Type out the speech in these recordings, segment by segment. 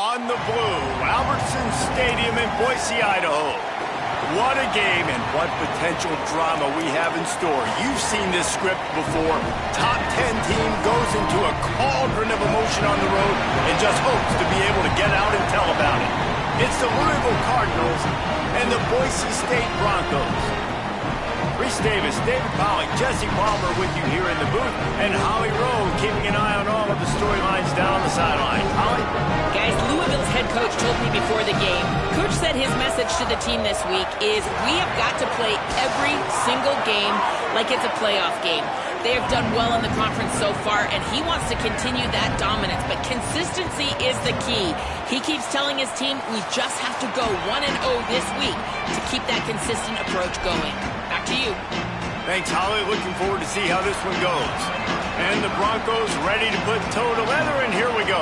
on the blue, Albertson Stadium in Boise, Idaho. What a game and what potential drama we have in store. You've seen this script before. Top 10 team goes into a cauldron of emotion on the road and just hopes to be able to get out and tell about it. It's the Louisville Cardinals and the Boise State Broncos. Reese Davis, David Pollock, Jesse Palmer with you here in the booth, and Holly Rowe keeping an eye on all of the storylines down the sideline. Holly? Guys, Louisville's head coach told me before the game, Coach said his message to the team this week is we have got to play every single game like it's a playoff game. They have done well in the conference so far, and he wants to continue that dominance, but consistency is the key. He keeps telling his team we just have to go 1-0 this week to keep that consistent approach going. Back to you. Thanks, Holly. Looking forward to see how this one goes. And the Broncos ready to put toe to leather, and here we go.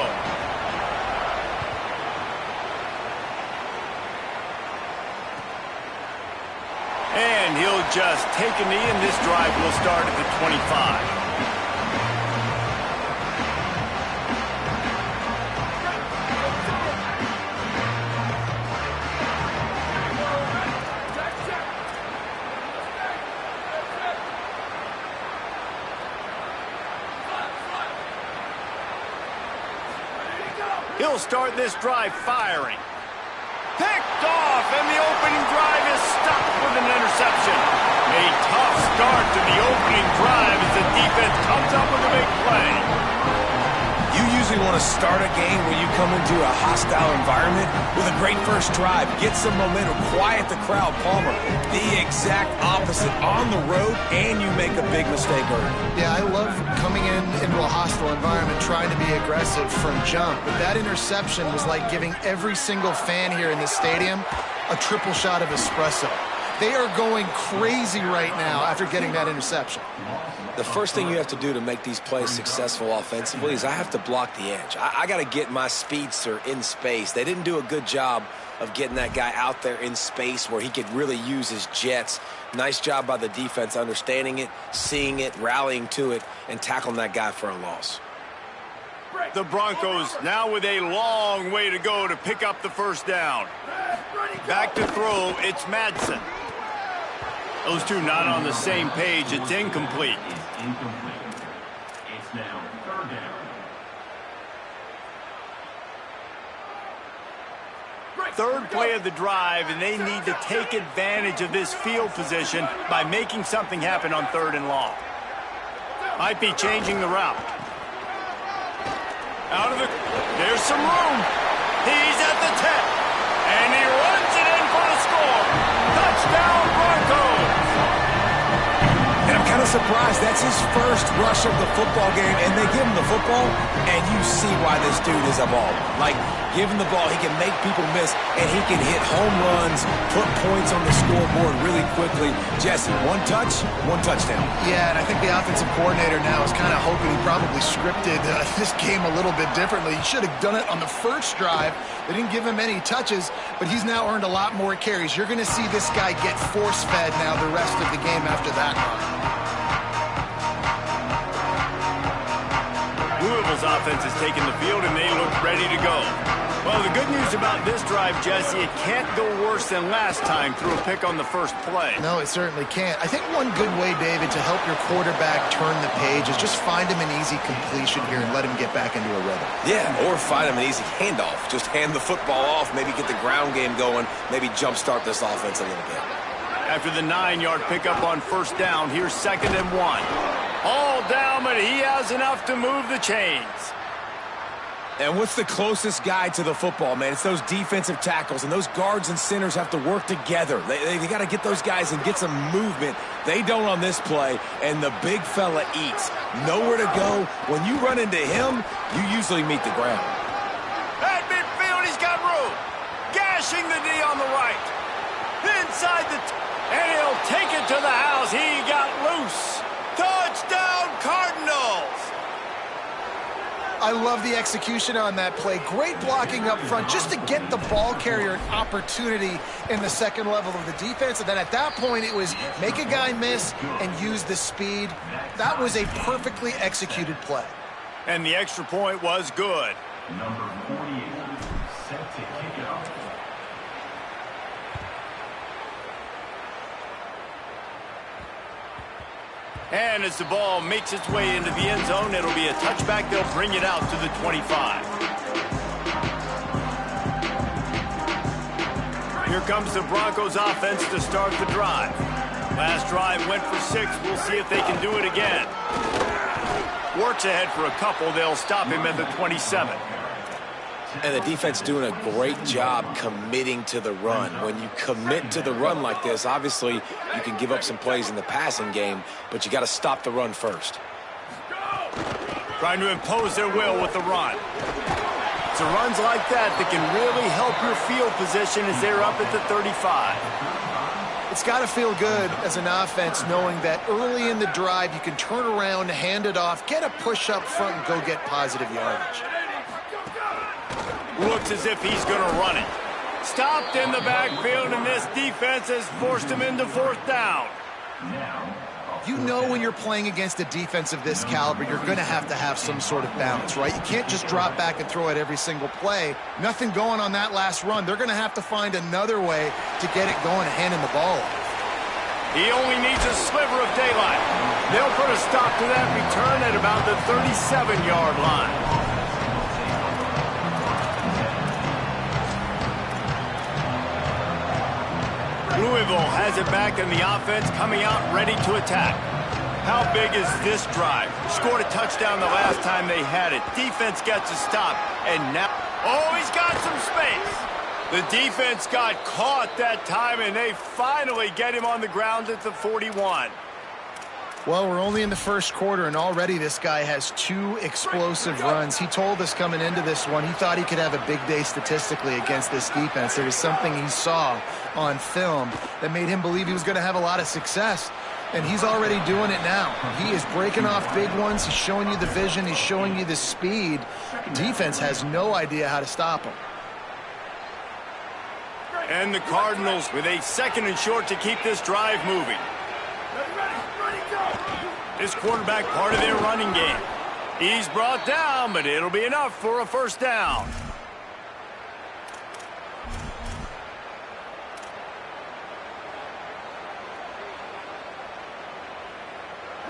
And he'll just take a knee, and this drive will start at the 25. He'll start this drive firing. Picked off, and the opening drive is stopped with an interception. A tough start to the opening drive as the defense comes up with a big play. You usually want to start a game when you come into a hostile environment with a great first drive. Get some momentum, quiet the crowd. Palmer, the exact opposite on the road, and you make a big mistake early. Yeah, I love coming into a hostile environment, trying to be aggressive from jump. But that interception was like giving every single fan here in the stadium a triple shot of espresso. They are going crazy right now after getting that interception. The first thing you have to do to make these plays successful offensively is I have to block the edge. I got to get my speedster in space. They didn't do a good job of getting that guy out there in space where he could really use his jets. Nice job by the defense understanding it, seeing it, rallying to it, and tackling that guy for a loss. The Broncos now with a long way to go to pick up the first down. Back to throw, it's Madsen. Those two not on the same page. It's incomplete. It's now third down. Third play of the drive, and they need to take advantage of this field position by making something happen on 3rd and long. Might be changing the route. There's some room. He's at the 10, and he runs it in for the score. Touchdown, Broncos. And I'm kind of surprised that's his first rush of the football game, and they give him the football, and you see why this dude is a baller. Like, give him the ball, he can make people miss, and he can hit home runs, put points on the scoreboard really quickly. Jesse, one touch, one touchdown. Yeah, and I think the offensive coordinator now is kind of hoping he probably scripted this game a little bit differently. He should have done it on the first drive. They didn't give him any touches, but he's now earned a lot more carries. You're going to see this guy get force-fed now the rest of the game after that run. Louisville's offense is taking the field, and they look ready to go. Well, the good news about this drive, Jesse, it can't go worse than last time through a pick on the first play. No, it certainly can't. I think one good way, David, to help your quarterback turn the page is just find him an easy completion here and let him get back into a rhythm. Yeah, or find him an easy handoff. Just hand the football off, maybe get the ground game going, maybe jumpstart this offense a little bit. After the 9-yard pickup on first down, here's 2nd and 1. All down, but he has enough to move the chains. And what's the closest guy to the football, man? It's those defensive tackles, and those guards and centers have to work together. They got to get those guys and get some movement. They don't on this play, and the big fella eats. Nowhere to go. When you run into him, you usually meet the ground. At midfield, he's got room. Gashing the D on the right. Inside and he'll take it to the house. He got loose. Touchdown, Cardinals. I love the execution on that play. Great blocking up front just to get the ball carrier an opportunity in the second level of the defense. And then at that point, it was make a guy miss and use the speed. That was a perfectly executed play. And the extra point was good. Number 48. And as the ball makes its way into the end zone, it'll be a touchback. They'll bring it out to the 25. Here comes the Broncos offense to start the drive. Last drive went for 6. We'll see if they can do it again. Works ahead for a couple. They'll stop him at the 27. And the defense doing a great job committing to the run. When you commit to the run like this, obviously you can give up some plays in the passing game, but you got to stop the run first. Trying to impose their will with the run. It's runs like that that can really help your field position as they're up at the 35. It's got to feel good as an offense knowing that early in the drive you can turn around, hand it off, get a push up front, and go get positive yardage. Looks as if he's going to run it. Stopped in the backfield, and this defense has forced him into 4th down. You know when you're playing against a defense of this caliber, you're going to have some sort of balance, right? You can't just drop back and throw it every single play. Nothing going on that last run. They're going to have to find another way to get it going and handing the ball off. He only needs a sliver of daylight. They'll put a stop to that return at about the 37-yard line. Louisville has it back, and the offense coming out ready to attack. How big is this drive? Scored a touchdown the last time they had it. Defense gets a stop, and now... Oh, he's got some space. The defense got caught that time, and they finally get him on the ground at the 41. Well, we're only in the first quarter, and already this guy has 2 explosive runs. He told us coming into this one he thought he could have a big day statistically against this defense. There was something he saw on film that made him believe he was going to have a lot of success, and he's already doing it now. He is breaking off big ones. He's showing you the vision. He's showing you the speed. The defense has no idea how to stop him. And the Cardinals with a 2nd and short to keep this drive moving. This quarterback part of their running game. He's brought down, but it'll be enough for a 1st down.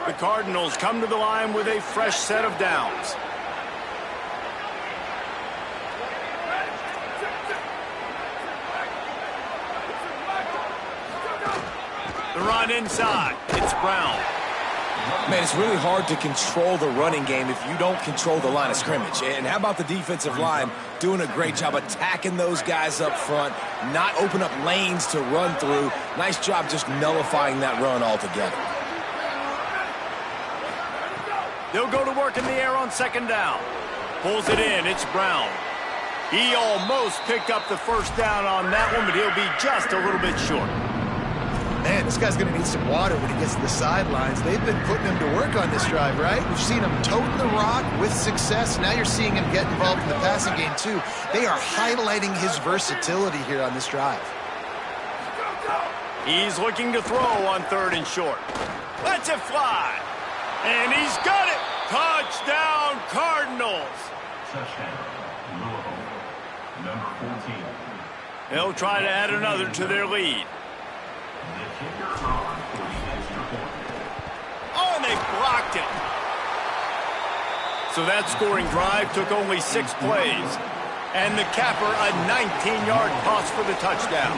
The Cardinals come to the line with a fresh set of downs. The run inside. It's Brown. Man, it's really hard to control the running game if you don't control the line of scrimmage. And how about the defensive line doing a great job attacking those guys up front, not open up lanes to run through. Nice job just nullifying that run altogether. They'll go to work in the air on 2nd down. Pulls it in. It's Brown. He almost picked up the 1st down on that one, but he'll be just a little bit short. Man, this guy's going to need some water when he gets to the sidelines. They've been putting him to work on this drive, right? We've seen him toting the rock with success. Now you're seeing him get involved in the passing game, too. They are highlighting his versatility here on this drive. He's looking to throw on 3rd and short. Lets it fly. And he's got it. Touchdown, Cardinals. Touchdown, Louisville, number 14. They'll try to add another to their lead. Oh, and they blocked it. So that scoring drive took only 6 plays. And the capper, a 19-yard toss for the touchdown.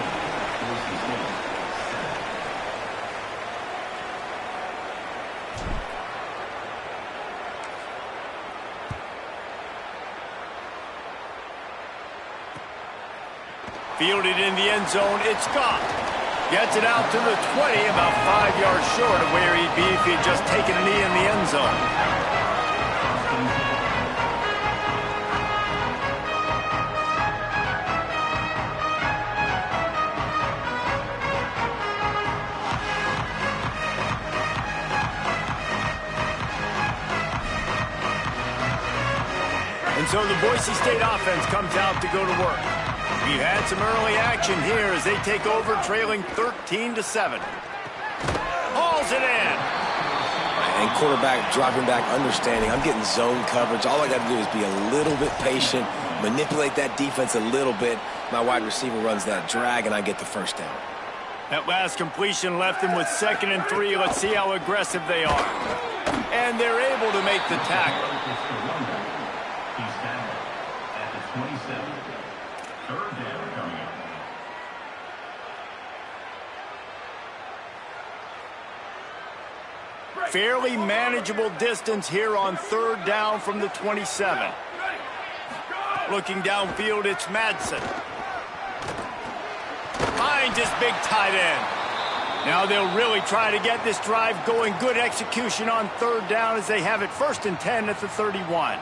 Fielded in the end zone, it's gone. Gets it out to the 20, about 5 yards short of where he'd be if he'd just taken a knee in the end zone. And so the Boise State offense comes out to go to work. We've had some early action here as they take over, trailing 13-7. Hauls it in. And quarterback dropping back, understanding I'm getting zone coverage. All I got to do is be a little bit patient, manipulate that defense a little bit. My wide receiver runs that drag, and I get the 1st down. That last completion left them with 2nd and 3. Let's see how aggressive they are. And they're able to make the tackle. He's tackled at the 27. Third down coming up. Fairly manageable distance here on 3rd down from the 27. Looking downfield, it's Madsen. Finds his big tight end. Now they'll really try to get this drive going. Good execution on 3rd down as they have it 1st and 10 at the 31.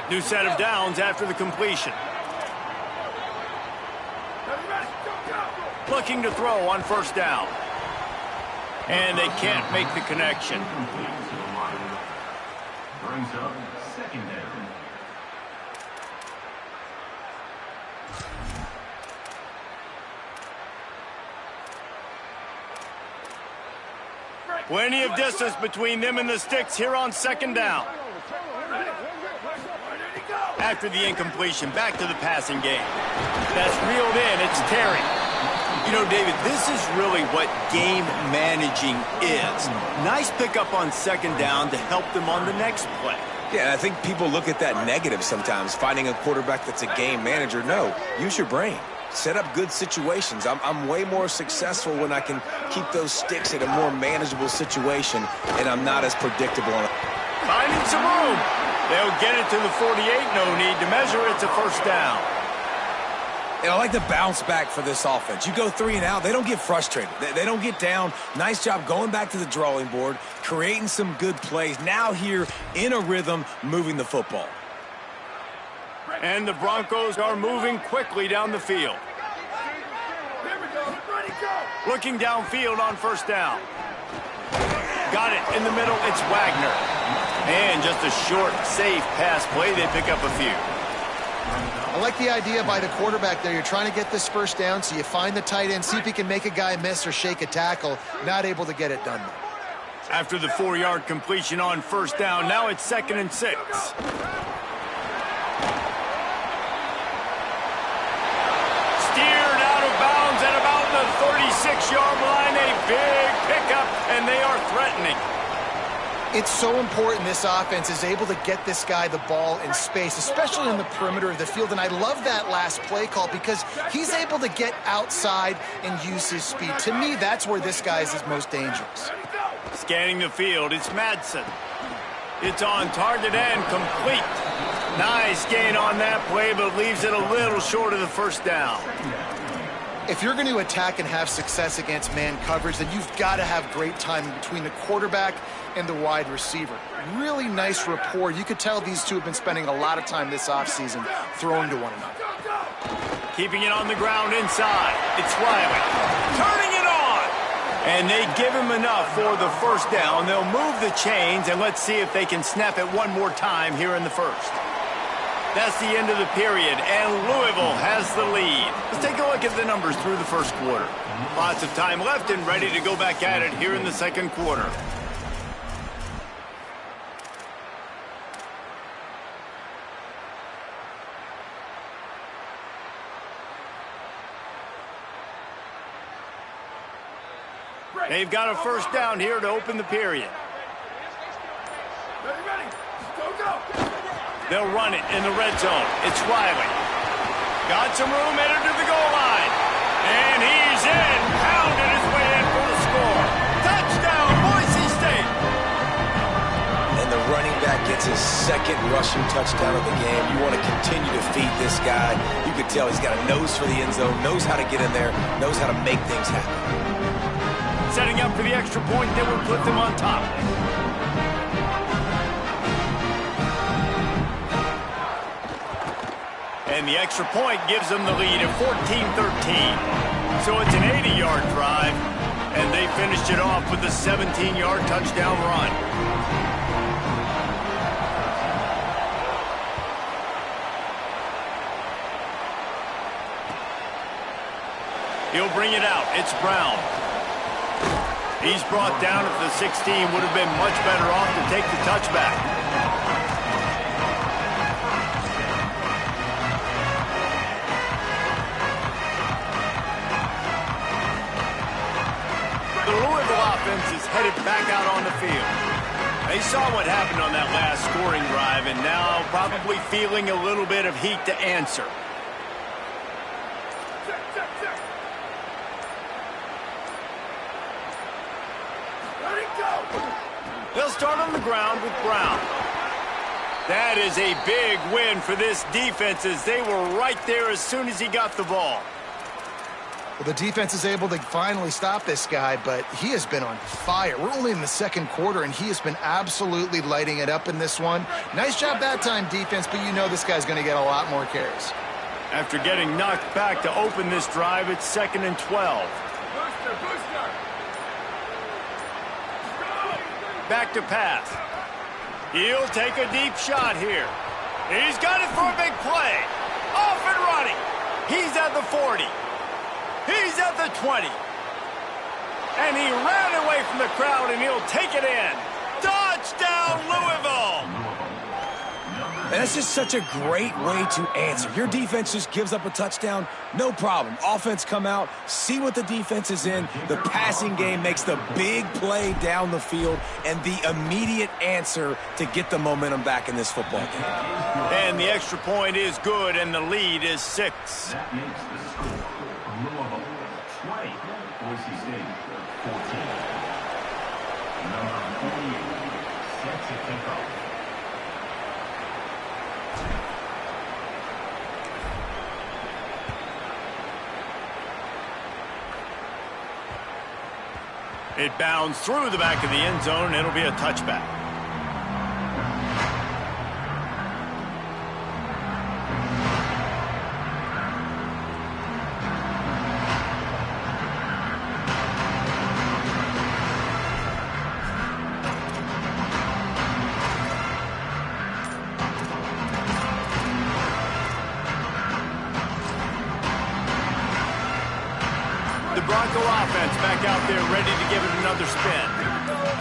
New set of downs after the completion. Looking to throw on 1st down. And they can't make the connection. Brings up 2nd down. Plenty of distance between them and the sticks here on 2nd down. After the incompletion, back to the passing game. That's reeled in. It's Terry. You know, David, this is really what game managing is. Nice pickup on 2nd down to help them on the next play. Yeah, I think people look at that negative sometimes, finding a quarterback that's a game manager. No, use your brain. Set up good situations. I'm way more successful when I can keep those sticks in a more manageable situation, and I'm not as predictable on it. Finding some room. They'll get it to the 48. No need to measure. It's a 1st down. And I like the bounce back for this offense. You go 3 and out, they don't get frustrated. They don't get down. Nice job going back to the drawing board, creating some good plays. Now here in a rhythm, moving the football. And the Broncos are moving quickly down the field. Looking downfield on 1st down. Got it in the middle. It's Wagner. And just a short, safe pass play. They pick up a few. I like the idea by the quarterback there. You're trying to get this 1st down, so you find the tight end, see if he can make a guy miss or shake a tackle. Not able to get it done. After the 4-yard completion on 1st down, now it's 2nd and 6. Steered out of bounds at about the 36-yard line. A big pickup, and they are threatening. It's so important this offense is able to get this guy the ball in space, especially in the perimeter of the field. And I love that last play call because he's able to get outside and use his speed. To me, that's where this guy is his most dangerous. Scanning the field, it's Madsen. It's on target and complete. Nice gain on that play, but leaves it a little short of the 1st down. If you're going to attack and have success against man coverage, then you've got to have great timing between the quarterback and the wide receiver. Really nice rapport. You could tell these two have been spending a lot of time this offseason throwing to one another. Keeping it on the ground inside. It's Riley. Turning it on. And they give him enough for the 1st down. They'll move the chains, and let's see if they can snap it one more time here in the 1st. That's the end of the period, and Louisville has the lead. Let's take a look at the numbers through the 1st quarter. Lots of time left and ready to go back at it here in the 2nd quarter. They've got a 1st down here to open the period. They'll run it in the red zone. It's Riley. Got some room, headed to the goal line. And he's in. Pounded his way in for the score. Touchdown, Boise State. And the running back gets his 2nd rushing touchdown of the game. You want to continue to feed this guy. You can tell he's got a nose for the end zone, knows how to get in there, knows how to make things happen. Setting up for the extra point that will put them on top. And the extra point gives them the lead at 14-13. So it's an 80-yard drive, and they finished it off with a 17-yard touchdown run. He'll bring it out. It's Brown. He's brought down at the 16. Would have been much better off to take the touchback. The Louisville offense is headed back out on the field. They saw what happened on that last scoring drive, and now probably feeling a little bit of heat to answer. They'll start on the ground with Brown. That is a big win for this defense, as they were right there as soon as he got the ball. Well, the defense is able to finally stop this guy, but he has been on fire. We're only in the second quarter, and he has been absolutely lighting it up in this one. Nice job that time, defense, but you know this guy's going to get a lot more carries. After getting knocked back to open this drive, it's 2nd and 12. Back to pass. He'll take a deep shot here. He's got it for a big play. Off and running. He's at the 40. He's at the 20. And he ran away from the crowd, and he'll take it in. Touchdown, Louisville! And that's just such a great way to answer. Your defense just gives up a touchdown, no problem. Offense come out, see what the defense is in. The passing game makes the big play down the field and the immediate answer to get the momentum back in this football game. And the extra point is good, and the lead is 6. That makes the score Louisville 20, Boise State 14. Number 48 set to kick off. It bounds through the back of the end zone, and it'll be a touchback. Bronco offense back out there ready to give it another spin.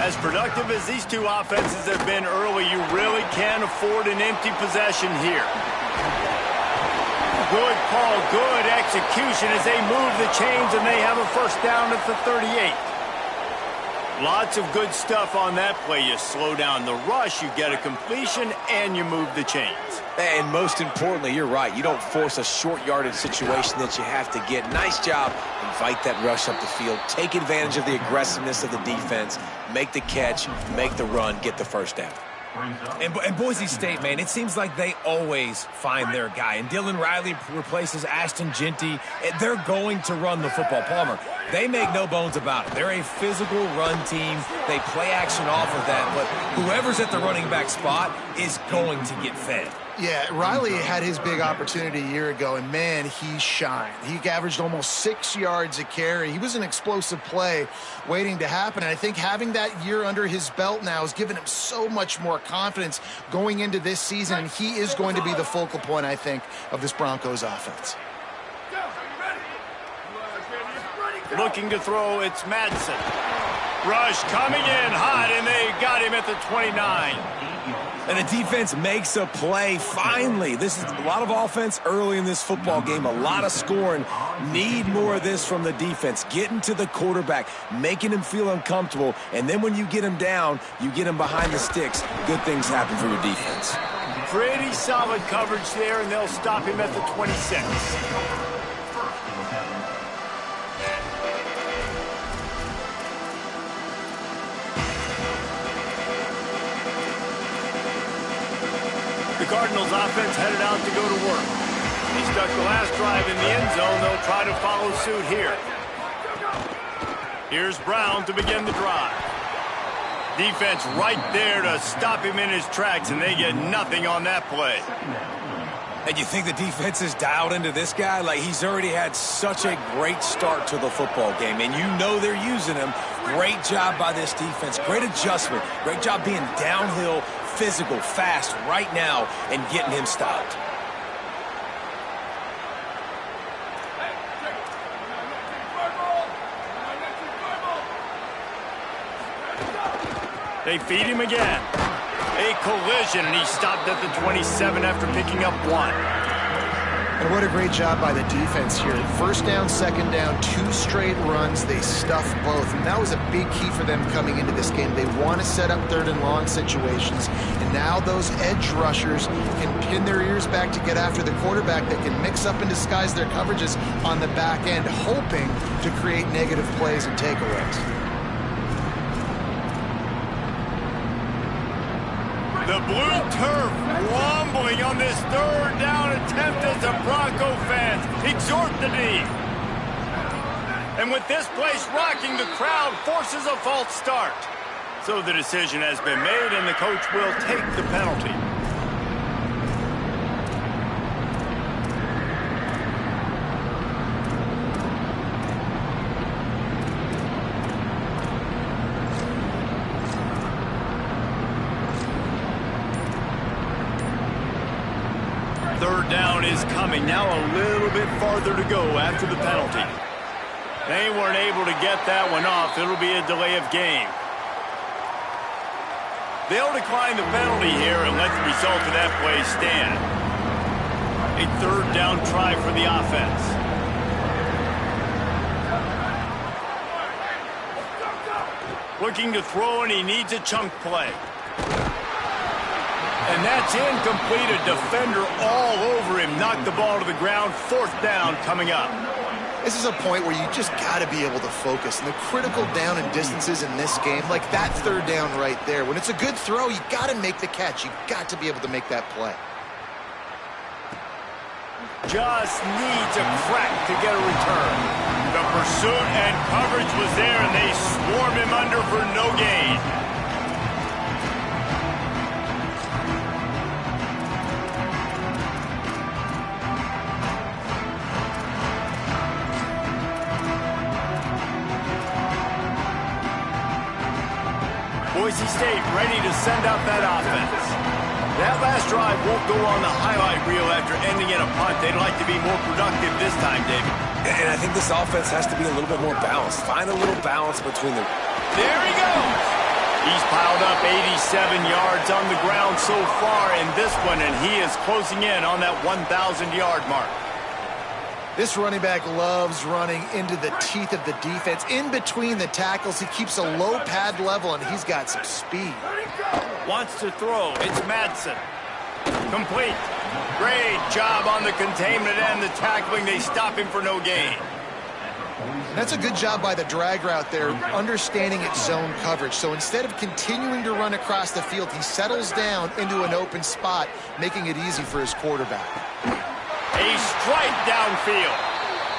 As productive as these two offenses have been early, you really can't afford an empty possession here. Good call, good execution as they move the chains, and they have a first down at the 38. Lots of good stuff on that play. You slow down the rush, you get a completion, and you move the chains. And most importantly, you're right. You don't force a short yardage situation that you have to get. Nice job. Invite that rush up the field. Take advantage of the aggressiveness of the defense. Make the catch, make the run, get the first down. And Boise State, man, it seems like they always find their guy. And Dylan Riley replaces Ashton Genty. They're going to run the football. Palmer, they make no bones about it. They're a physical run team. They play action off of that. But whoever's at the running back spot is going to get fed. Yeah, Riley had his big opportunity a year ago, and, man, he shined. He averaged almost 6 yards a carry. He was an explosive play waiting to happen, and I think having that year under his belt now has given him so much more confidence going into this season, and he is going to be the focal point, I think, of this Broncos offense. Looking to throw, it's Madsen. Rush coming in hot, and they got him at the 29. And the defense makes a play finally. This is a lot of offense early in this football game, a lot of scoring. Need more of this from the defense. Getting to the quarterback, making him feel uncomfortable, and then when you get him down, you get him behind the sticks. Good things happen for your defense. Pretty solid coverage there, and they'll stop him at the 26. The Cardinals offense headed out to go to work. He stuck the last drive in the end zone. They'll try to follow suit here. Here's Brown to begin the drive. Defense right there to stop him in his tracks, and they get nothing on that play. And you think the defense is dialed into this guy? Like, he's already had such a great start to the football game, and you know they're using him. Great job by this defense. Great adjustment. Great job being downhill, physical, fast right now, and getting him stopped. They feed him again. A collision, and he stopped at the 27 after picking up 1. And what a great job by the defense here. First down, second down, 2 straight runs. They stuffed both. And that was a big key for them coming into this game. They want to set up 3rd and long situations. And now those edge rushers can pin their ears back to get after the quarterback. They can mix up and disguise their coverages on the back end, hoping to create negative plays and takeaways. The blue turf rumbling on this 3rd down attempt as the Bronco fans exhort the knee. And with this place rocking, the crowd forces a false start. So the decision has been made and the coach will take the penalty. Third down is coming. Now a little bit farther to go after the penalty. They weren't able to get that one off. It'll be a delay of game. They'll decline the penalty here and let the result of that play stand. A 3rd down try for the offense. Looking to throw, and he needs a chunk play. And that's incomplete. A defender all over him. Knocked the ball to the ground. 4th down coming up. This is a point where you just got to be able to focus. And the critical down and distances in this game, like that 3rd down right there, when it's a good throw, you got to make the catch. You got to be able to make that play. Just needs a crack to get a return. The pursuit and coverage was there, and they swarm him under for no gain. Boise State ready to send out that offense. That last drive won't go on the highlight reel after ending in a punt. They'd like to be more productive this time, David. And I think this offense has to be a little bit more balanced. Find a little balance between the... There he goes! He's piled up 87 yards on the ground so far in this one, and he is closing in on that 1,000-yard mark. This running back loves running into the teeth of the defense. In between the tackles, he keeps a low pad level, and he's got some speed. Wants to throw. It's Madsen. Complete. Great job on the containment and the tackling. They stop him for no gain. That's a good job by the drag route there, understanding its zone coverage. So instead of continuing to run across the field, he settles down into an open spot, making it easy for his quarterback. A strike downfield.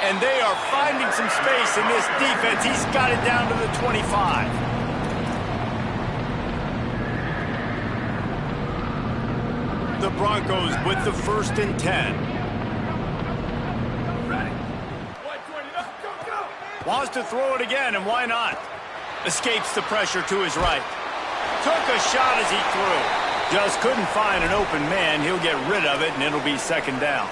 And they are finding some space in this defense. He's got it down to the 25. The Broncos with the 1st and 10. Wants to throw it again, and why not? Escapes the pressure to his right. Took a shot as he threw. Just couldn't find an open man. He'll get rid of it, and it'll be 2nd down.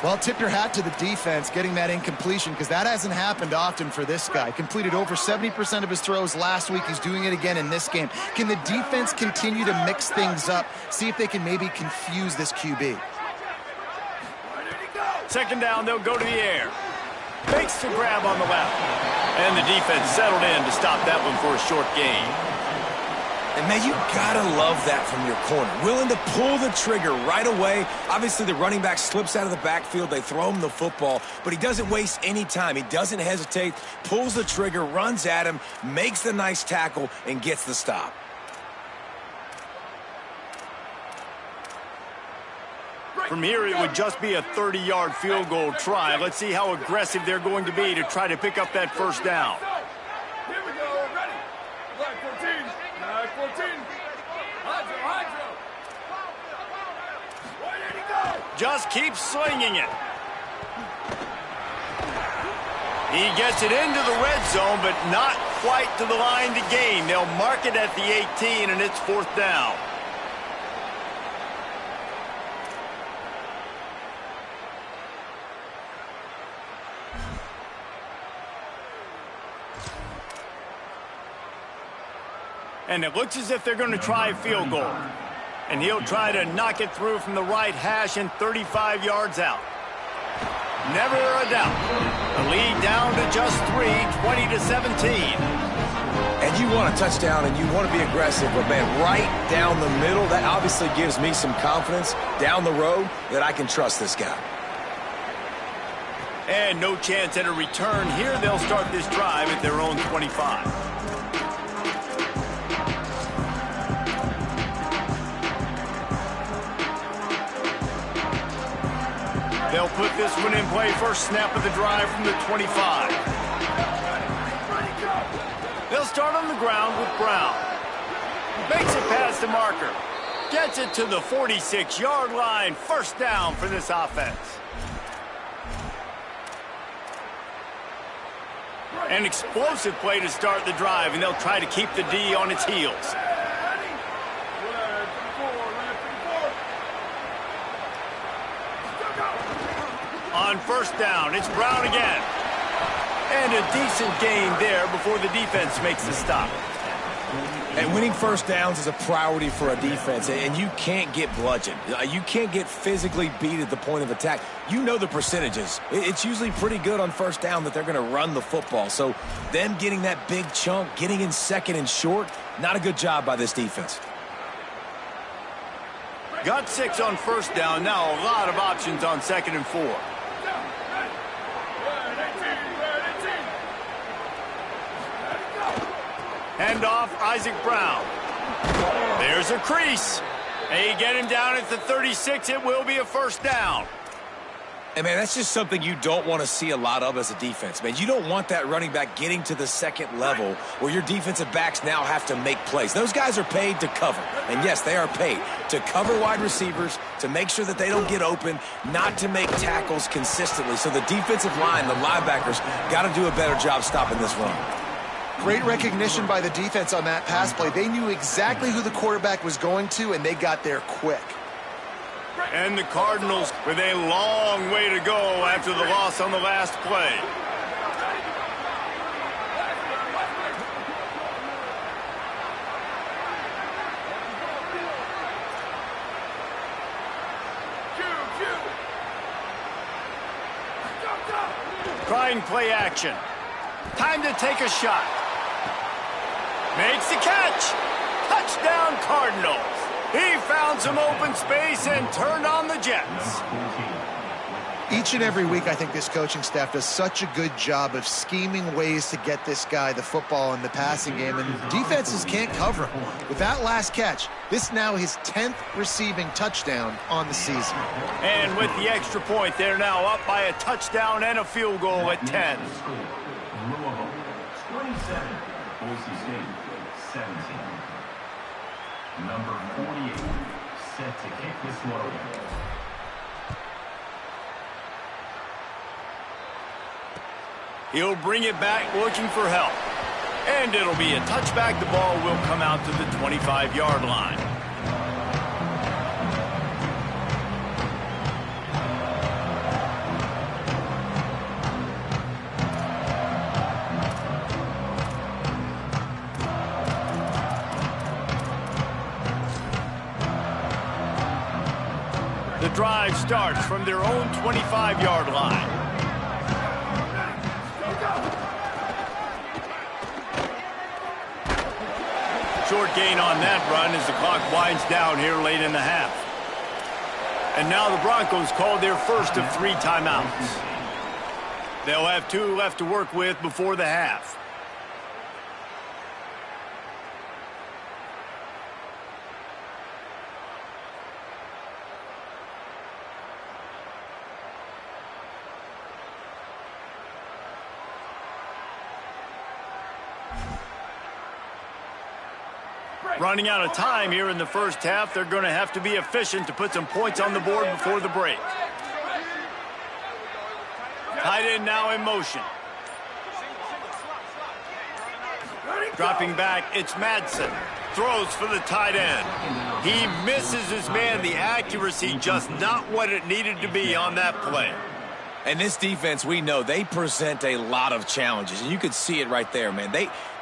Well, tip your hat to the defense getting that incompletion, because that hasn't happened often for this guy. Completed over 70% of his throws last week. He's doing it again in this game. Can the defense continue to mix things up, see if they can maybe confuse this QB? 2nd down, they'll go to the air. Fakes the grab on the left. And the defense settled in to stop that one for a short gain. And, man, you gotta love that from your corner. Willing to pull the trigger right away. Obviously, the running back slips out of the backfield. They throw him the football, but he doesn't waste any time. He doesn't hesitate, pulls the trigger, runs at him, makes the nice tackle, and gets the stop. From here, it would just be a 30-yard field goal try. Let's see how aggressive they're going to be to try to pick up that 1st down. Here we go, ready. Black 14, black 14. Hydro. Where did he go? Just keep slinging it. He gets it into the red zone, but not quite to the line to gain. They'll mark it at the 18, and it's 4th down. And it looks as if they're going to try a field goal. And he'll try to knock it through from the right hash and 35 yards out. Never a doubt. The lead down to just 3, 20-17. And you want a touchdown and you want to be aggressive, but man, right down the middle, that obviously gives me some confidence down the road that I can trust this guy. And no chance at a return here. They'll start this drive at their own 25. They'll put this one in play. First snap of the drive from the 25. They'll start on the ground with Brown. Makes it past the marker. Gets it to the 46-yard line. First down for this offense. An explosive play to start the drive, and they'll try to keep the D on its heels. On first down, it's Brown again. And a decent gain there before the defense makes the stop. And winning first downs is a priority for a defense, and you can't get bludgeoned. You can't get physically beat at the point of attack. You know the percentages. It's usually pretty good on first down that they're going to run the football. So them getting that big chunk, getting in second and short, not a good job by this defense. Got 6 on first down. Now a lot of options on second and 4. Hand off, Isaac Brown. There's a crease. They get him down at the 36. It will be a first down. And, man, that's just something you don't want to see a lot of as a defense, man. You don't want that running back getting to the second level where your defensive backs now have to make plays. Those guys are paid to cover. And, yes, they are paid to cover wide receivers, to make sure that they don't get open, not to make tackles consistently. So the defensive line, the linebackers, got to do a better job stopping this run. Great recognition by the defense on that pass play. They knew exactly who the quarterback was going to, and they got there quick. And the Cardinals with a long way to go after the loss on the last play. Trying play action. Time to take a shot. Makes the catch. Touchdown Cardinals. He found some open space and turned on the Jets. Each and every week, I think this coaching staff does such a good job of scheming ways to get this guy the football in the passing game, and defenses can't cover him. With that last catch, this now his 10th receiving touchdown on the season. And with the extra point, they're now up by a touchdown and a field goal at 10. Louisville, 27. Boise State, 17. Number 48, set to kick this one away. He'll bring it back looking for help. And it'll be a touchback. The ball will come out to the 25-yard line. The drive starts from their own 25-yard line. Short gain on that run as the clock winds down here late in the half. And now the Broncos called their first of 3 timeouts. They'll have 2 left to work with before the half. Running out of time here in the first half. They're going to have to be efficient to put some points on the board before the break. Tight end now in motion. Dropping back, it's Madsen. Throws for the tight end. He misses his man. The accuracy just not what it needed to be on that play. And this defense, we know, they present a lot of challenges. And you could see it right there, man.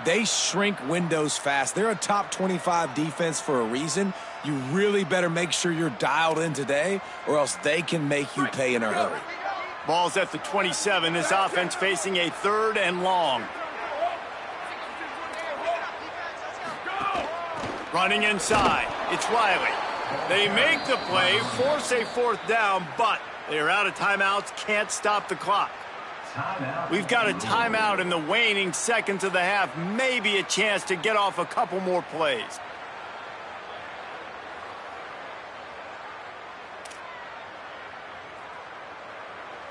They shrink windows fast. They're a top 25 defense for a reason. You really better make sure you're dialed in today, or else they can make you pay in a hurry. Ball's at the 27. This offense facing a 3rd and long. Running inside. It's Riley. They make the play, force a 4th down, but they are out of timeouts, can't stop the clock. We've got a timeout in the waning seconds of the half, maybe a chance to get off a couple more plays.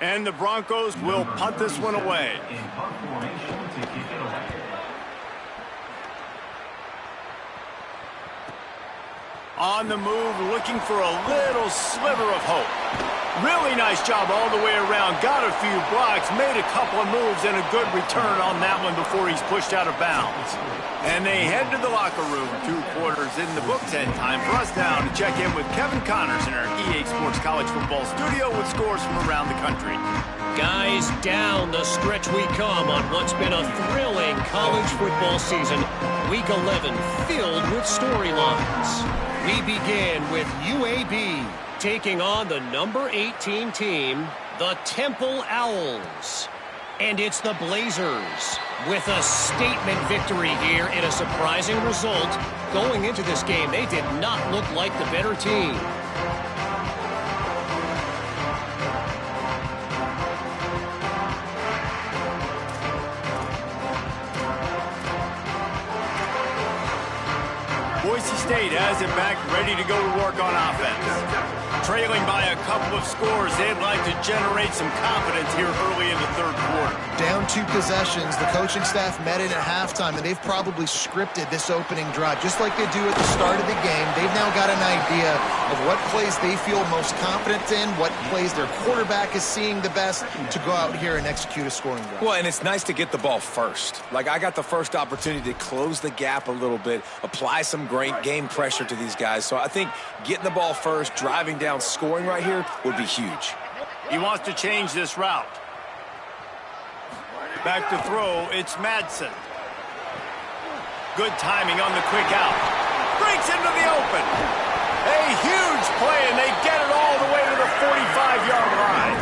And the Broncos will punt this one away. On the move, looking for a little sliver of hope. Really nice job all the way around. Got a few blocks, made a couple of moves, and a good return on that one before he's pushed out of bounds. And they head to the locker room. 2 quarters in the books, and time for us now to check in with Kevin Connors in our EA Sports College Football studio with scores from around the country. Guys, down the stretch we come on what's been a thrilling college football season. Week 11 filled with storylines. We begin with UAB taking on the number 18 team, the Temple Owls. And it's the Blazers with a statement victory here in a surprising result. Going into this game, they did not look like the better team. Boise State has it back, ready to go to work on offense. Trailing by a couple of scores, they'd like to generate some confidence here early in the 3rd quarter. Down 2 possessions, the coaching staff met in at halftime, and they've probably scripted this opening drive, just like they do at the start of the game. They've now got an idea of what plays they feel most confident in, what plays their quarterback is seeing the best to go out here and execute a scoring drive. Well, and it's nice to get the ball first. Like, I got the first opportunity to close the gap a little bit, apply some great game pressure to these guys. So I think getting the ball first, driving down, scoring right here would be huge. He wants to change this route. Back to throw, it's Madsen. Good timing on the quick out. Breaks into the open. A huge play, and they get it all the way to the 45-yard line.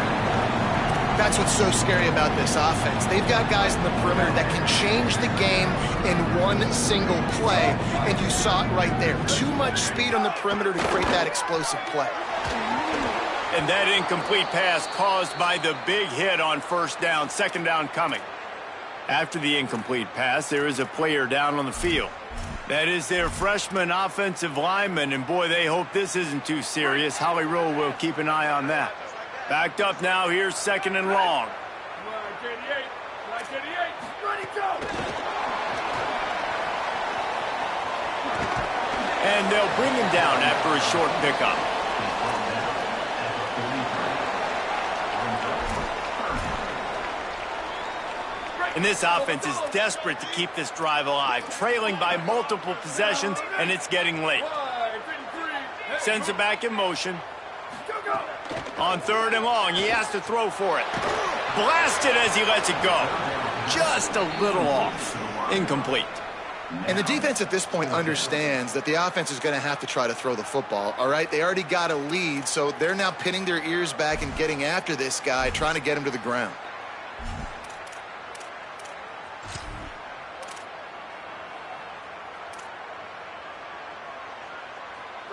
That's what's so scary about this offense. They've got guys in the perimeter that can change the game in one single play, and you saw it right there. Too much speed on the perimeter to create that explosive play. And that incomplete pass caused by the big hit on 1st down, 2nd down coming. After the incomplete pass, there is a player down on the field. That is their freshman offensive lineman, and boy, they hope this isn't too serious. Holly Rowe will keep an eye on that. Backed up now, here's 2nd and long. And they'll bring him down after a short pickup. And this offense is desperate to keep this drive alive, trailing by multiple possessions, and it's getting late. Sends it back in motion. On 3rd and long, he has to throw for it. Blasted as he lets it go. Just a little off. Incomplete. And the defense at this point understands that the offense is going to have to try to throw the football, all right? They already got a lead, so they're now pinning their ears back and getting after this guy, trying to get him to the ground.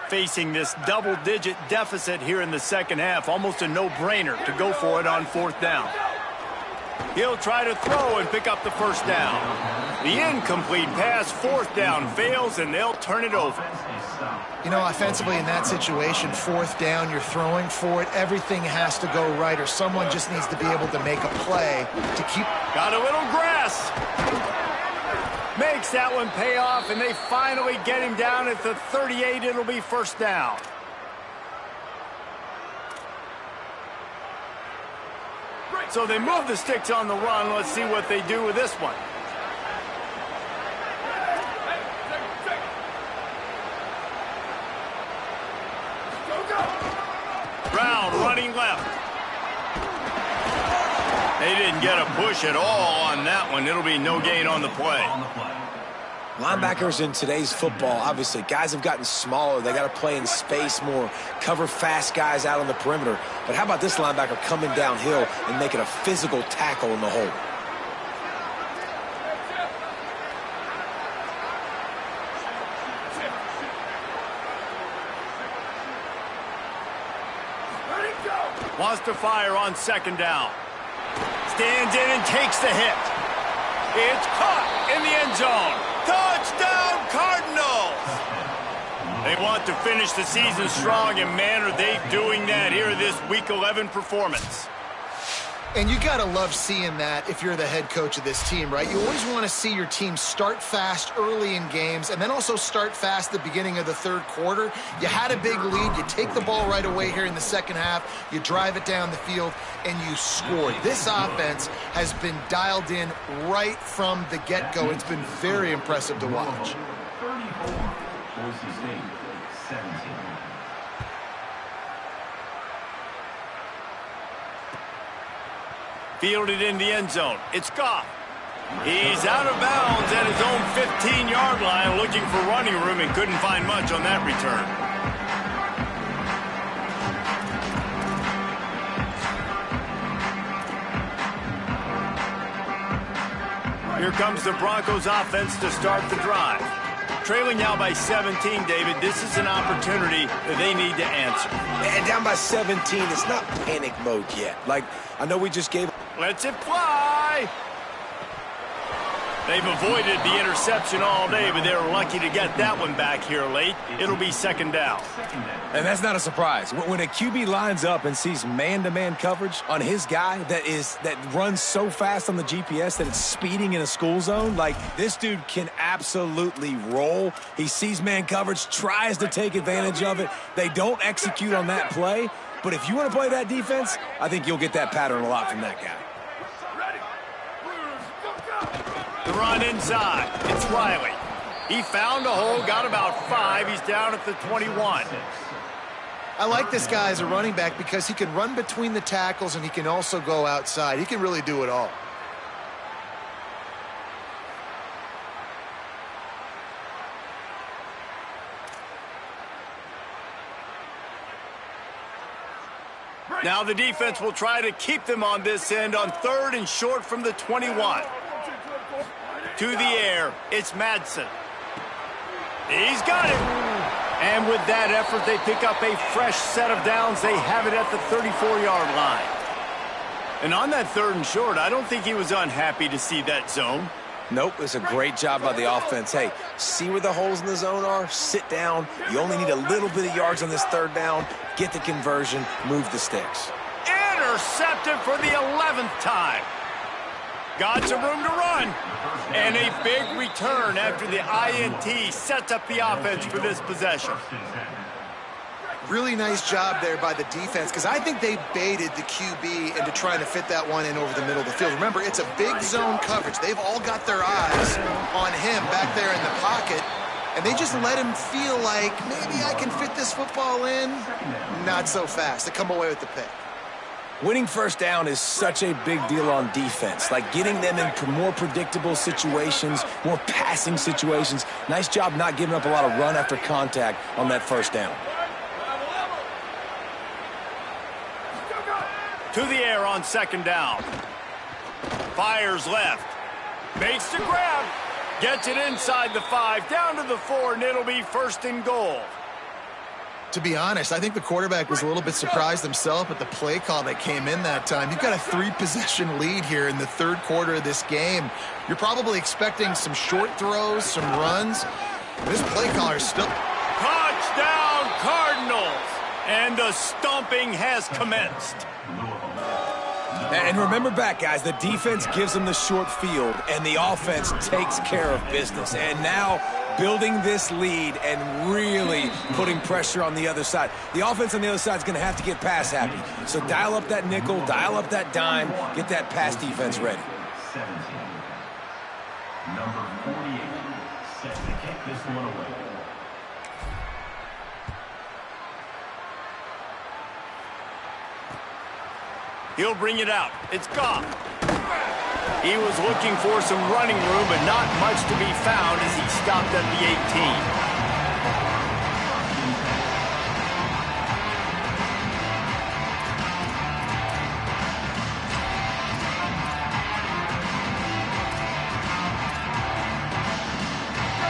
Facing this double-digit deficit here in the 2nd half, almost a no-brainer to go for it on 4th down. He'll try to throw and pick up the 1st down. The incomplete pass, 4th down, fails, and they'll turn it over. You know, offensively in that situation, 4th down, you're throwing for it. Everything has to go right, or someone just needs to be able to make a play to keep... Got a little grass. Makes that one pay off, and they finally get him down at the 38. It'll be 1st down. So they move the sticks on the run. Let's see what they do with this one. Brown running left. They didn't get a push at all on that one. It'll be no gain on the play. Linebackers in today's football, obviously, guys have gotten smaller. They got to play in space more, cover fast guys out on the perimeter. But how about this linebacker coming downhill and making a physical tackle in the hole? Wants to fire on second down. Stands in and takes the hit. It's caught in the end zone. Touchdown, Cardinals! They want to finish the season strong, and man, are they doing that here this Week 11 performance. And you got to love seeing that if you're the head coach of this team, right? You always want to see your team start fast early in games and then also start fast at the beginning of the third quarter. You had a big lead. You take the ball right away here in the second half. You drive it down the field, and you scored. This offense has been dialed in right from the get-go. It's been very impressive to watch. 34, Boise State, 17. Fielded in the end zone. It's Goff. He's out of bounds at his own 15-yard line, looking for running room, and couldn't find much on that return. Here comes the Broncos offense to start the drive. Trailing now by 17, David, this is an opportunity that they need to answer. And down by 17, it's not panic mode yet. Like, I know we just gave... Lets it fly. They've avoided the interception all day, but they're lucky to get that one back here late. It'll be second down. And that's not a surprise. When a QB lines up and sees man-to-man coverage on his guy that runs so fast on the GPS that it's speeding in a school zone, like, this dude can absolutely roll. He sees man coverage, tries to take advantage of it. They don't execute on that play. But if you want to play that defense, I think you'll get that pattern a lot from that guy. The run inside. It's Riley. He found a hole, got about 5. He's down at the 21. I like this guy as a running back because he can run between the tackles and he can also go outside. He can really do it all. Now the defense will try to keep them on this end on third and short from the 21. To the air, it's Madsen. He's got it. And with that effort, they pick up a fresh set of downs. They have it at the 34-yard line. And on that third and short, I don't think he was unhappy to see that zone. Nope, it's a great job by the offense. Hey, see where the holes in the zone are? Sit down. You only need a little bit of yards on this third down. Get the conversion. Move the sticks. Intercepted for the 11th time. Got some room to run. And a big return after the INT sets up the offense for this possession. Really nice job there by the defense because I think they baited the QB into trying to fit that one in over the middle of the field. Remember, it's a big zone coverage. They've all got their eyes on him back there in the pocket, and they just let him feel like maybe I can fit this football in. Not so fast. They come away with the pick. Winning first down is such a big deal on defense, like getting them into more predictable situations, more passing situations. Nice job not giving up a lot of run after contact on that first down. To the air on second down. Fires left. Makes the grab. Gets it inside the 5, down to the 4, and it'll be first and goal. To be honest, I think the quarterback was a little bit surprised himself at the play call that came in that time. You've got a 3-possession lead here in the third quarter of this game. You're probably expecting some short throws, some runs. This play caller is still... Touchdown, Cardinals! And the stomping has commenced. And remember back, guys, the defense gives them the short field, and the offense takes care of business. And now building this lead and really putting pressure on the other side. The offense on the other side is going to have to get pass happy. So dial up that nickel, dial up that dime, get that pass defense ready. 17. Number 48, set to kick this one away. He'll bring it out. It's Goff. He was looking for some running room, but not much to be found as he stopped at the 18.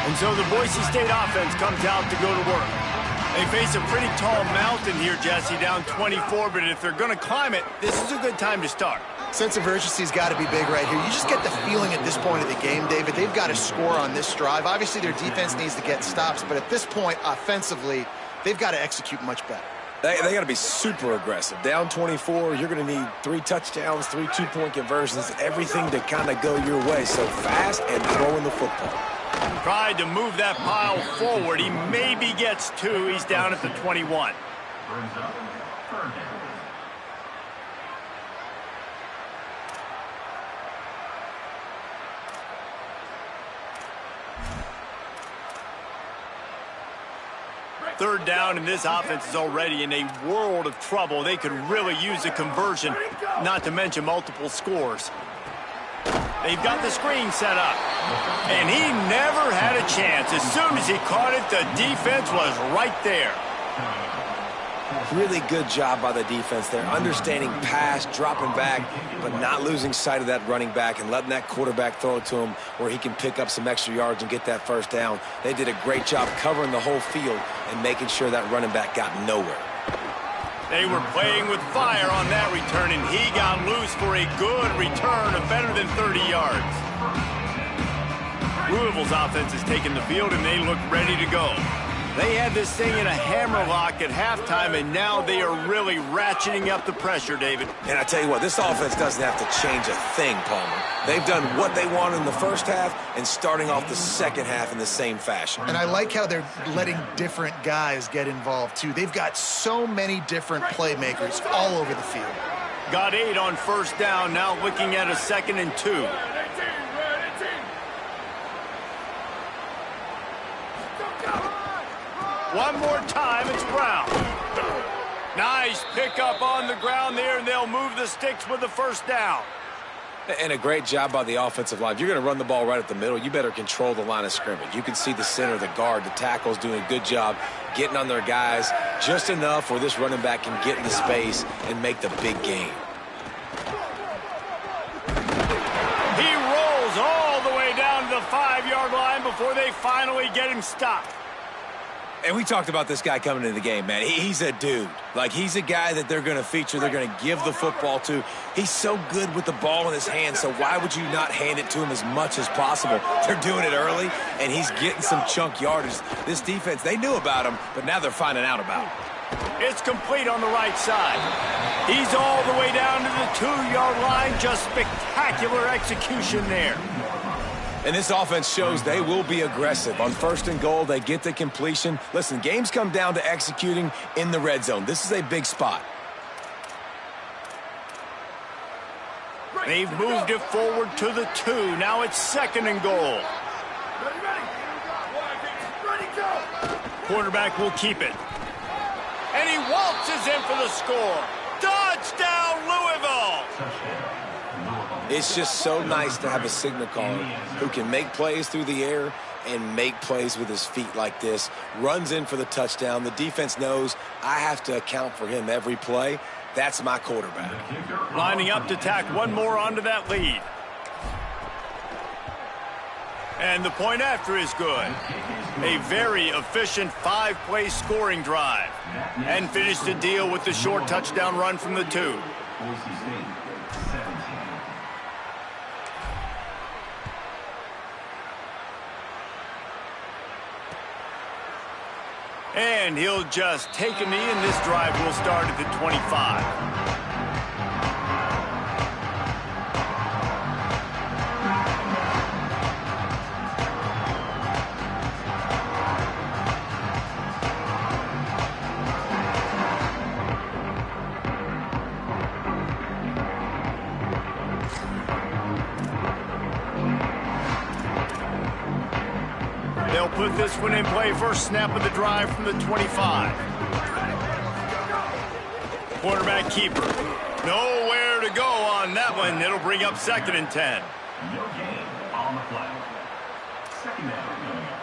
And so the Boise State offense comes out to go to work. They face a pretty tall mountain here, Jesse, down 24, but if they're going to climb it, this is a good time to start. Sense of urgency's got to be big right here. You just get the feeling at this point of the game, David, they've got to score on this drive. Obviously, their defense needs to get stops, but at this point, offensively, they've got to execute much better. They got to be super aggressive. Down 24, you're going to need 3 touchdowns, 3 two-point conversions, everything to kind of go your way. So fast and throwing the football. Tried to move that pile forward. He maybe gets 2. He's down at the 21. Brings up third down. Third down, and this offense is already in a world of trouble. They could really use a conversion, not to mention multiple scores. They've got the screen set up, and he never had a chance. As soon as he caught it, the defense was right there. Really good job by the defense there, understanding pass, dropping back, but not losing sight of that running back and letting that quarterback throw it to him where he can pick up some extra yards and get that first down. They did a great job covering the whole field and making sure that running back got nowhere. They were playing with fire on that return, and he got loose for a good return of better than 30 yards. Louisville's offense has taken the field, and they look ready to go. They had this thing in a hammerlock at halftime, and now they are really ratcheting up the pressure, David. And I tell you what, this offense doesn't have to change a thing, Palmer. They've done what they wanted in the first half and starting off the second half in the same fashion. And I like how they're letting different guys get involved, too. They've got so many different playmakers all over the field. Got 8 on first down, now looking at a 2nd and 2. One more time, it's Brown. Nice pickup on the ground there, and they'll move the sticks with the first down. And a great job by the offensive line. If you're going to run the ball right at the middle, you better control the line of scrimmage. You can see the center, the guard, the tackles doing a good job getting on their guys just enough where this running back can get into space and make the big game. He rolls all the way down to the 5-yard line before they finally get him stopped. And we talked about this guy coming into the game, man. He's a dude. Like, he's a guy that they're going to feature, they're going to give the football to. He's so good with the ball in his hands, so why would you not hand it to him as much as possible? They're doing it early, and he's getting some chunk yardage. This defense, they knew about him, but now they're finding out about him. It's complete on the right side. He's all the way down to the 2-yard line. Just spectacular execution there. And this offense shows they will be aggressive. On 1st and goal, they get the completion. Listen, games come down to executing in the red zone. This is a big spot. They've moved it forward to the 2. Now it's 2nd and goal. Quarterback will keep it. And he waltzes in for the score. Touchdown, Louisville! It's just so nice to have a signal caller who can make plays through the air and make plays with his feet like this. Runs in for the touchdown. The defense knows I have to account for him every play. That's my quarterback. Lining up to tack one more onto that lead. And the point after is good. A very efficient 5-play scoring drive. And finished the deal with the short touchdown run from the 2. And he'll just take a knee, and this drive will start at the 25. They'll put this one in play. First snap of the drive from the 25. Quarterback keeper. Nowhere to go on that one. It'll bring up 2nd and 10. No gain on the play. Second down coming up.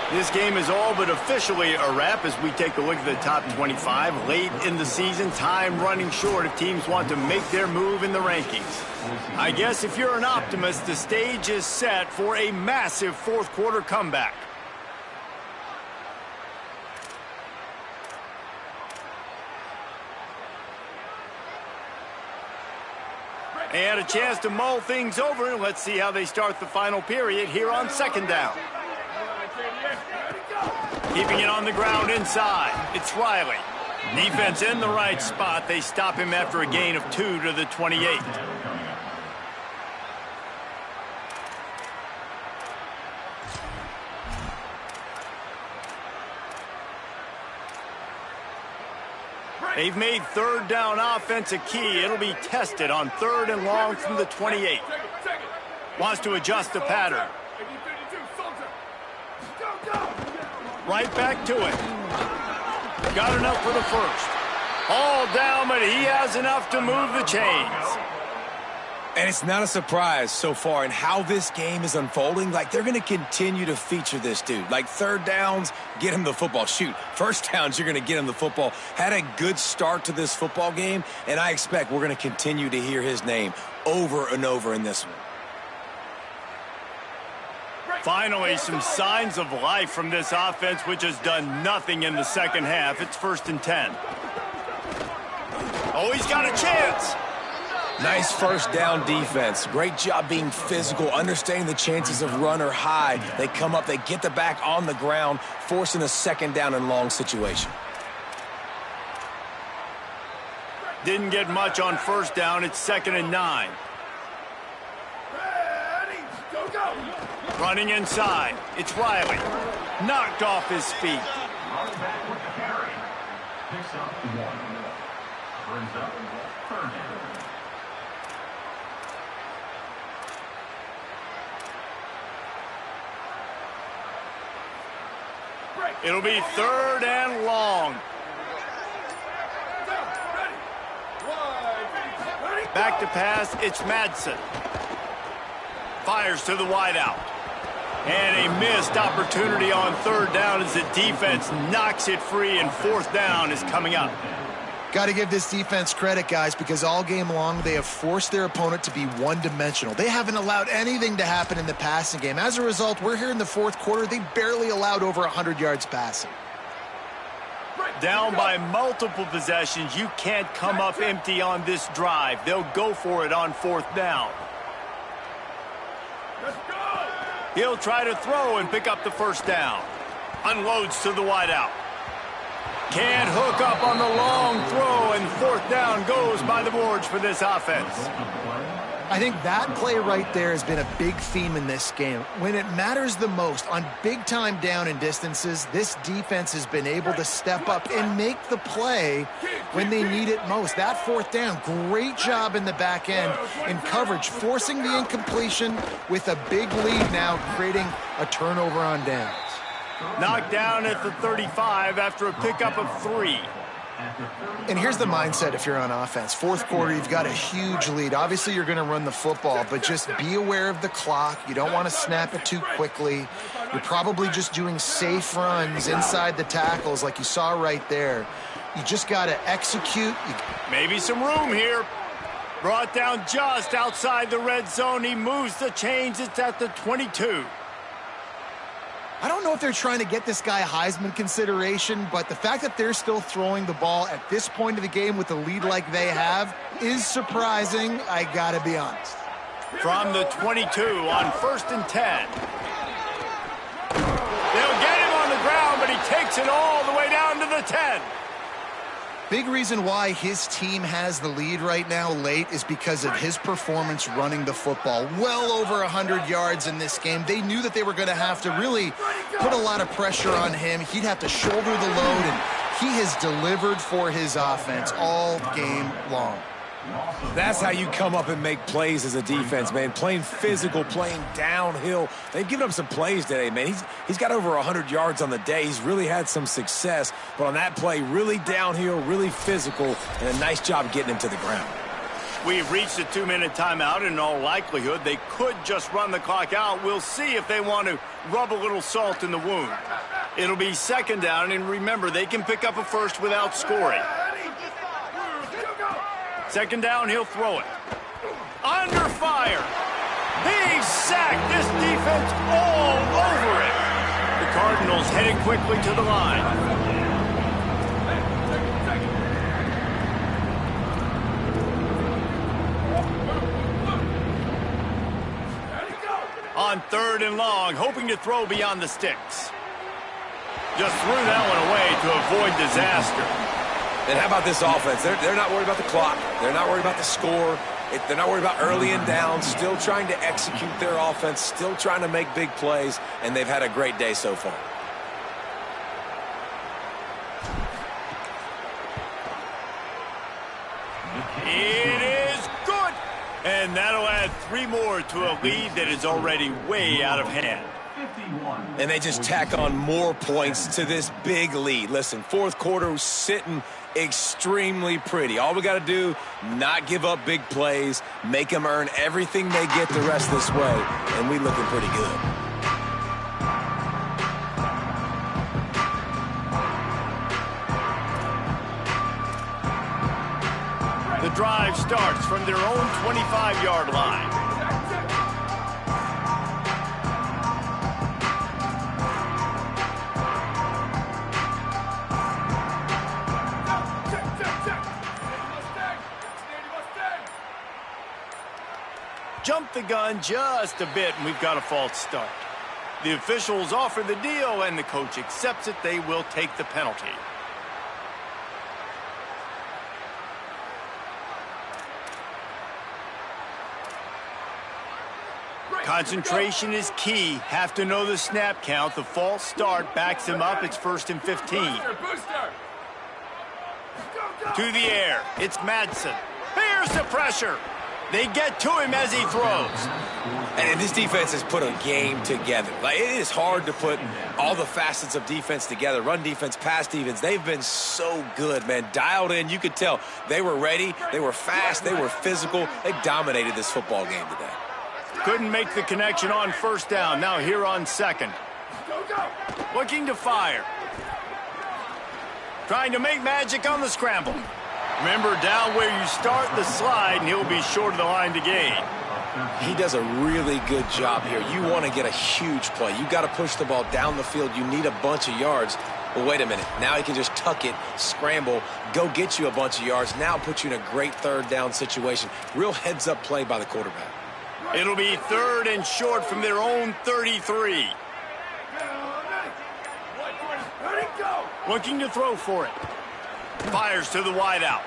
This game is all but officially a wrap as we take a look at the top 25. Late in the season, time running short if teams want to make their move in the rankings. I guess if you're an optimist, the stage is set for a massive fourth quarter comeback. And a chance to mull things over. Let's see how they start the final period here on second down. Keeping it on the ground inside. It's Riley. Defense in the right spot. They stop him after a gain of 2 to the 28. They've made third down offense a key. It'll be tested on third and long from the 28. Wants to adjust the pattern. Right back to it. Got enough for the first. All down, but he has enough to move the chains. And it's not a surprise so far in how this game is unfolding. Like, they're going to continue to feature this dude. Like, third downs, get him the football. Shoot, first downs, you're going to get him the football. Had a good start to this football game, and I expect we're going to continue to hear his name over and over in this one. Finally, some signs of life from this offense, which has done nothing in the second half. It's 1st and 10. Oh, he's got a chance. Nice first down defense. Great job being physical, understanding the chances of run or high. They come up, they get the back on the ground, forcing a second down and long situation. Didn't get much on first down. It's 2nd and 9. Running inside. It's Riley. Knocked off his feet. Running back with the carry. Picks up 1. Brings up third down. It'll be third and long. Back to pass. It's Madsen. Fires to the wideout. And a missed opportunity on third down as the defense knocks it free, and fourth down is coming up. Got to give this defense credit, guys, because all game long they have forced their opponent to be one-dimensional. They haven't allowed anything to happen in the passing game. As a result, we're here in the fourth quarter. They barely allowed over 100 yards passing. Down by multiple possessions. You can't come up empty on this drive. They'll go for it on fourth down. He'll try to throw and pick up the first down. Unloads to the wideout. Can't hook up on the long throw, and fourth down goes by the boards for this offense. I think that play right there has been a big theme in this game. When it matters the most, on big-time down and distances, this defense has been able to step up and make the play when they need it most. That fourth down, great job in the back end in coverage, forcing the incompletion with a big lead now, creating a turnover on downs. Knocked down at the 35 after a pickup of 3. And here's the mindset if you're on offense. Fourth quarter, you've got a huge lead. Obviously, you're going to run the football, but just be aware of the clock. You don't want to snap it too quickly. You're probably just doing safe runs inside the tackles like you saw right there. You just got to execute. Maybe some room here. Brought down just outside the red zone. He moves the chains. It's at the 22. I don't know if they're trying to get this guy Heisman consideration, but the fact that they're still throwing the ball at this point of the game with a lead like they have is surprising, I gotta be honest. From the 22 on 1st and 10. They'll get him on the ground, but he takes it all the way down to the 10. Big reason why his team has the lead right now late is because of his performance running the football. Well over 100 yards in this game. They knew that they were going to have to really put a lot of pressure on him. He'd have to shoulder the load, and He has delivered for his offense all game long. That's how you come up and make plays as a defense, man. Playing physical, playing downhill. They've given up some plays today, man. He's got over 100 yards on the day. He's really had some success. But on that play, really downhill, really physical, and a nice job getting him to the ground. We've reached a 2-minute timeout. In all likelihood, they could just run the clock out. We'll see if they want to rub a little salt in the wound. It'll be second down, and remember, they can pick up a first without scoring. Second down, he'll throw it. Under fire. He's sacked. This defense all over it. The Cardinals heading quickly to the line. On third and long, hoping to throw beyond the sticks. Just threw that one away to avoid disaster. And how about this offense? They're not worried about the clock. They're not worried about the score. They're not worried about early and down. Still trying to execute their offense. Still trying to make big plays. And they've had a great day so far. It is good. And that'll add 3 more to a lead that is already way out of hand. And they just tack on more points to this big lead. Listen, fourth quarter was sitting extremely pretty. All we got to do, not give up big plays, make them earn everything they get the rest of this way, and we looking pretty good. The drive starts from their own 25-yard line. Jumped the gun just a bit, and we've got a false start. The officials offer the deal, and the coach accepts it. They will take the penalty. Concentration is key. Have to know the snap count. The false start backs him up. It's 1st and 15. To the air. It's Madsen. Here's the pressure. They get to him as he throws. And this defense has put a game together. Like, it is hard to put all the facets of defense together. Run defense, pass defense. They've been so good, man. Dialed in. You could tell they were ready. They were fast. They were physical. They dominated this football game today. Couldn't make the connection on first down. Now here on second. Looking to fire. Trying to make magic on the scramble. Remember, down where you start the slide, and he'll be short of the line to gain. He does a really good job here. You want to get a huge play. You got to push the ball down the field. You need a bunch of yards. But wait a minute. Now he can just tuck it, scramble, go get you a bunch of yards. Now put you in a great third down situation. Real heads-up play by the quarterback. It'll be third and short from their own 33. Looking to throw for it. Fires to the wideout.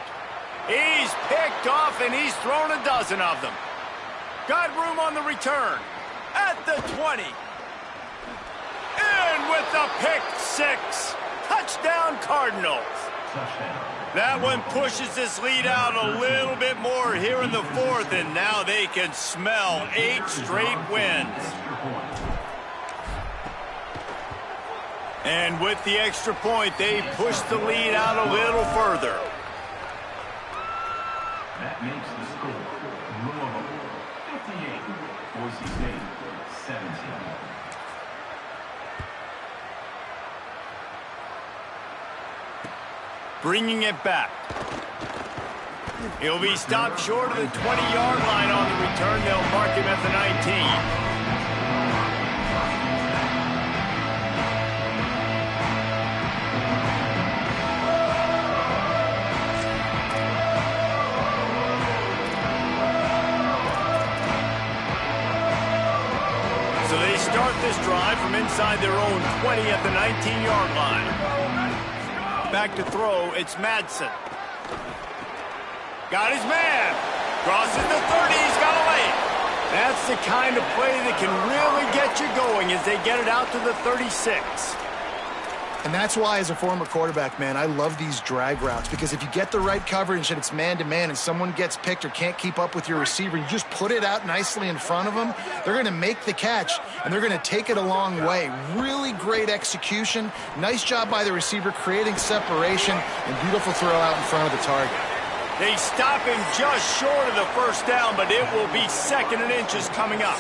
He's picked off, and he's thrown a dozen of them. Got room on the return. At the 20. In with the pick six. Touchdown, Cardinals. That one pushes this lead out a little bit more here in the fourth, and now they can smell 8 straight wins. And with the extra point, they push the lead out a little further. That makes the score Louisville 58, Boise State 17. Bringing it back. He'll be stopped short of the 20-yard line on the return. They'll mark him at the 19. So they start this drive from inside their own 20 at the 19-yard line. Back to throw, it's Madsen. Got his man. Crosses the 30, he's got a lane. That's the kind of play that can really get you going as they get it out to the 36. And that's why, as a former quarterback, man, I love these drag routes, because if you get the right coverage and it's man-to-man and someone gets picked or can't keep up with your receiver, you just put it out nicely in front of them, they're going to make the catch, and they're going to take it a long way. Really great execution. Nice job by the receiver creating separation, and beautiful throw out in front of the target. They stop him just short of the first down, but it will be 2nd and inches coming up.